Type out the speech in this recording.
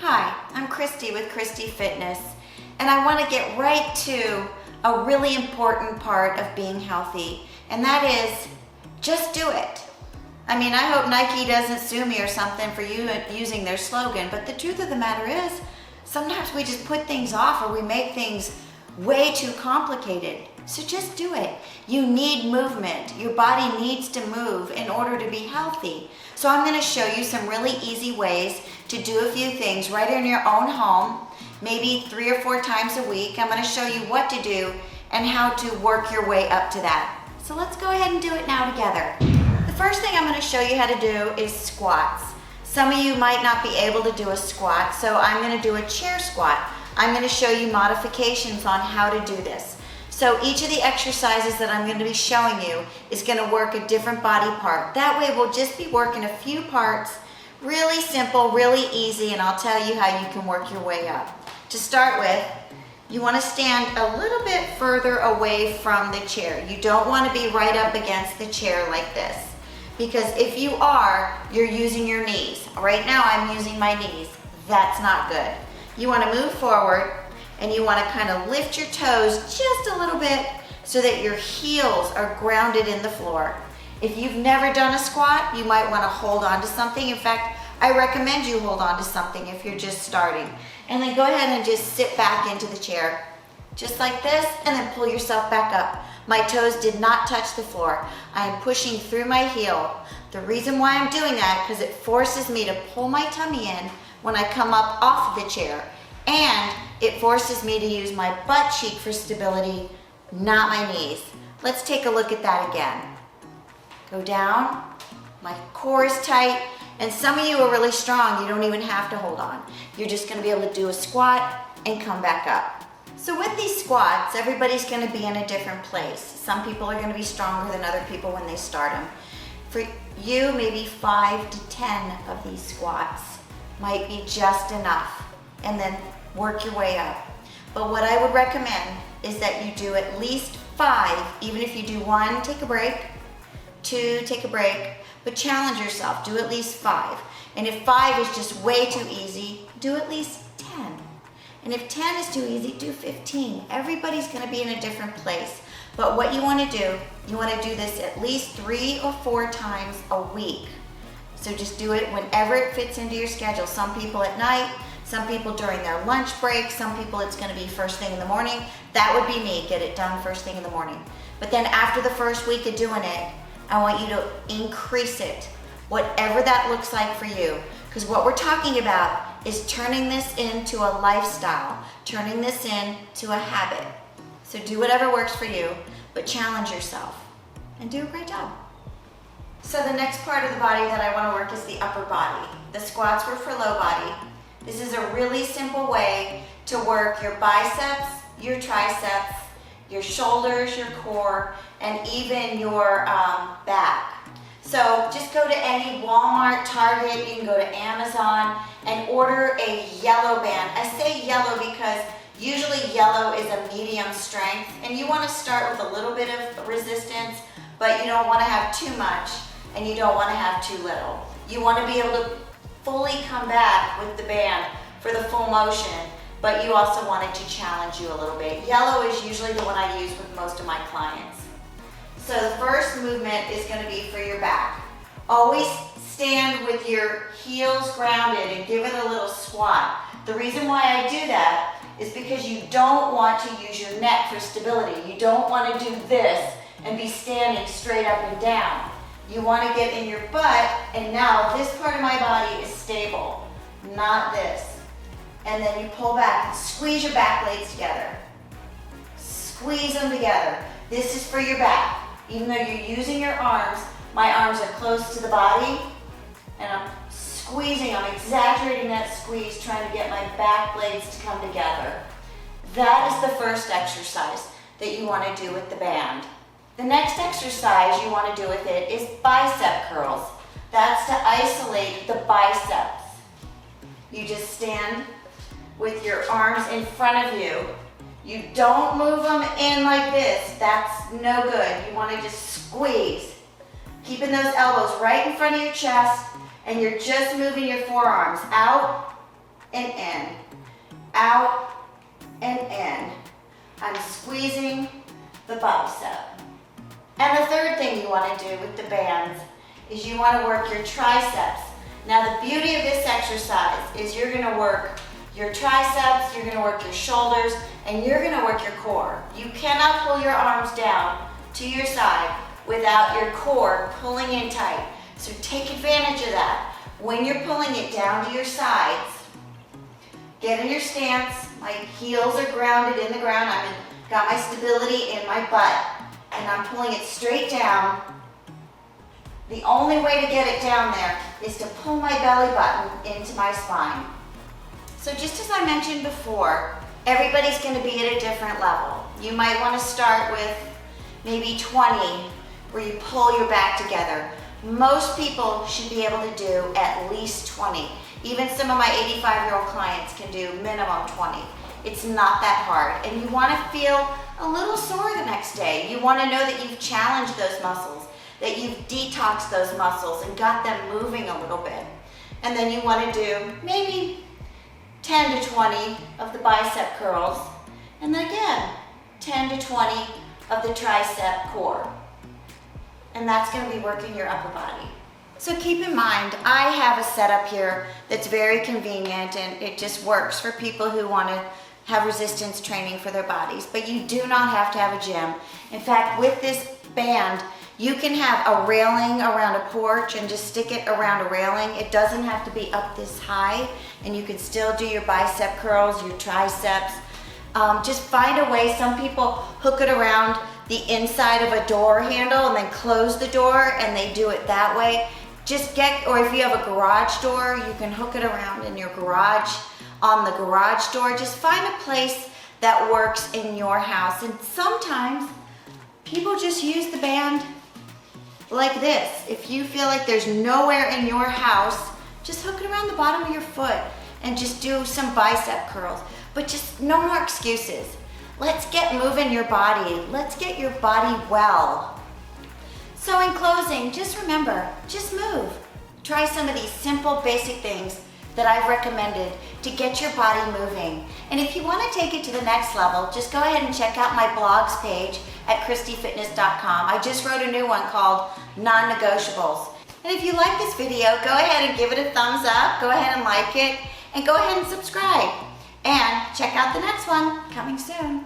Hi, I'm Kristy with Kristy Fitness, and I want to get right to a really important part of being healthy, and that is just do it. I mean, I hope Nike doesn't sue me or something for using their slogan, but the truth of the matter is, sometimes we just put things off or we make things way too complicated. So just do it. You need movement. Your body needs to move in order to be healthy. So I'm going to show you some really easy ways to do a few things right in your own home, maybe 3 or 4 times a week. I'm going to show you what to do and how to work your way up to that. So let's go ahead and do it now together. The first thing I'm going to show you how to do is squats. Some of you might not be able to do a squat, so I'm going to do a chair squat. I'm going to show you modifications on how to do this. So each of the exercises that I'm going to be showing you is going to work a different body part. That way we'll just be working a few parts, really simple, really easy, and I'll tell you how you can work your way up. To start with, you want to stand a little bit further away from the chair. You don't want to be right up against the chair like this, because if you are, you're using your knees. Right now I'm using my knees. That's not good. You want to move forward and you want to kind of lift your toes just a little bit so that your heels are grounded in the floor. If you've never done a squat, you might want to hold on to something. In fact, I recommend you hold on to something if you're just starting. And then go ahead and just sit back into the chair, just like this, and then pull yourself back up. My toes did not touch the floor. I am pushing through my heel. The reason why I'm doing that, because it forces me to pull my tummy in when I come up off of the chair. And it forces me to use my butt cheek for stability, not my knees. Let's take a look at that again. Go down, my core is tight, and some of you are really strong. You don't even have to hold on. You're just gonna be able to do a squat and come back up. So with these squats, everybody's gonna be in a different place. Some people are gonna be stronger than other people when they start them. For you, maybe 5 to 10 of these squats might be just enough, and then work your way up. But what I would recommend is that you do at least 5. Even if you do 1, take a break, 2, take a break, but challenge yourself, do at least 5. And if 5 is just way too easy, do at least 10. And if 10 is too easy, do 15. Everybody's gonna be in a different place. But what you wanna do, you wanna do this at least 3 or 4 times a week. So just do it whenever it fits into your schedule. Some people at night, some people during their lunch break, some people it's gonna be first thing in the morning. That would be me, get it done first thing in the morning. But then after the first week of doing it, I want you to increase it, whatever that looks like for you. Because what we're talking about is turning this into a lifestyle, turning this into a habit. So do whatever works for you, but challenge yourself and do a great job. So the next part of the body that I want to work is the upper body. The squats were for low body. This is a really simple way to work your biceps, your triceps, your shoulders, your core, and even your back. So just go to any Walmart, Target, you can go to Amazon and order a yellow band. I say yellow because usually yellow is a medium strength, and you want to start with a little bit of resistance, but you don't want to have too much and you don't want to have too little. You want to be able to fully come back with the band for the full motion, but you also want it to challenge you a little bit. Yellow is usually the one I use with most of my clients. So the first movement is going to be for your back. Always stand with your heels grounded and give it a little squat. The reason why I do that is because you don't want to use your neck for stability. You don't want to do this and be standing straight up and down. You want to get in your butt, and now this part of my body is stable, not this. And then you pull back and squeeze your back legs together. Squeeze them together. This is for your back. Even though you're using your arms, my arms are close to the body, and I'm squeezing, I'm exaggerating that squeeze, trying to get my back legs to come together. That is the first exercise that you want to do with the band. The next exercise you want to do with it is bicep curls. That's to isolate the biceps. You just stand with your arms in front of you. You don't move them in like this. That's no good. You want to just squeeze. Keeping those elbows right in front of your chest, and you're just moving your forearms out and in, out and in. I'm squeezing the bicep. And the third thing you want to do with the bands is you want to work your triceps. Now the beauty of this exercise is you're going to work your triceps, you're going to work your shoulders, and you're going to work your core. You cannot pull your arms down to your side without your core pulling in tight. So take advantage of that. When you're pulling it down to your sides, get in your stance. My heels are grounded in the ground. Got my stability in my butt, and I'm pulling it straight down. The only way to get it down there is to pull my belly button into my spine. So just as I mentioned before, everybody's going to be at a different level. You might want to start with maybe 20, where you pull your back together. Most people should be able to do at least 20. Even some of my 85-year-old clients can do minimum 20. It's not that hard. And you want to feel a little sore the next day. You want to know that you've challenged those muscles, that you've detoxed those muscles and got them moving a little bit. And then you want to do maybe 10 to 20 of the bicep curls. And then again, 10 to 20 of the tricep core. And that's going to be working your upper body. So keep in mind, I have a setup here that's very convenient and it just works for people who want to have resistance training for their bodies. But you do not have to have a gym. In fact, with this band, you can have a railing around a porch and just stick it around a railing. It doesn't have to be up this high, and you can still do your bicep curls, your triceps. Just find a way. Some people hook it around the inside of a door handle and then close the door, and they do it that way. Or if you have a garage door, you can hook it around in your garage, on the garage door. Just find a place that works in your house. And sometimes people just use the band like this. If you feel like there's nowhere in your house, just hook it around the bottom of your foot and just do some bicep curls. But just no more excuses. Let's get moving your body. Let's get your body well. So in closing, just remember, just move. Try some of these simple, basic things that I've recommended to get your body moving. And if you want to take it to the next level, just go ahead and check out my blogs page at KristyFitness.com. I just wrote a new one called Non-Negotiables. And if you like this video, go ahead and give it a thumbs up, go ahead and like it, and go ahead and subscribe. And check out the next one, coming soon.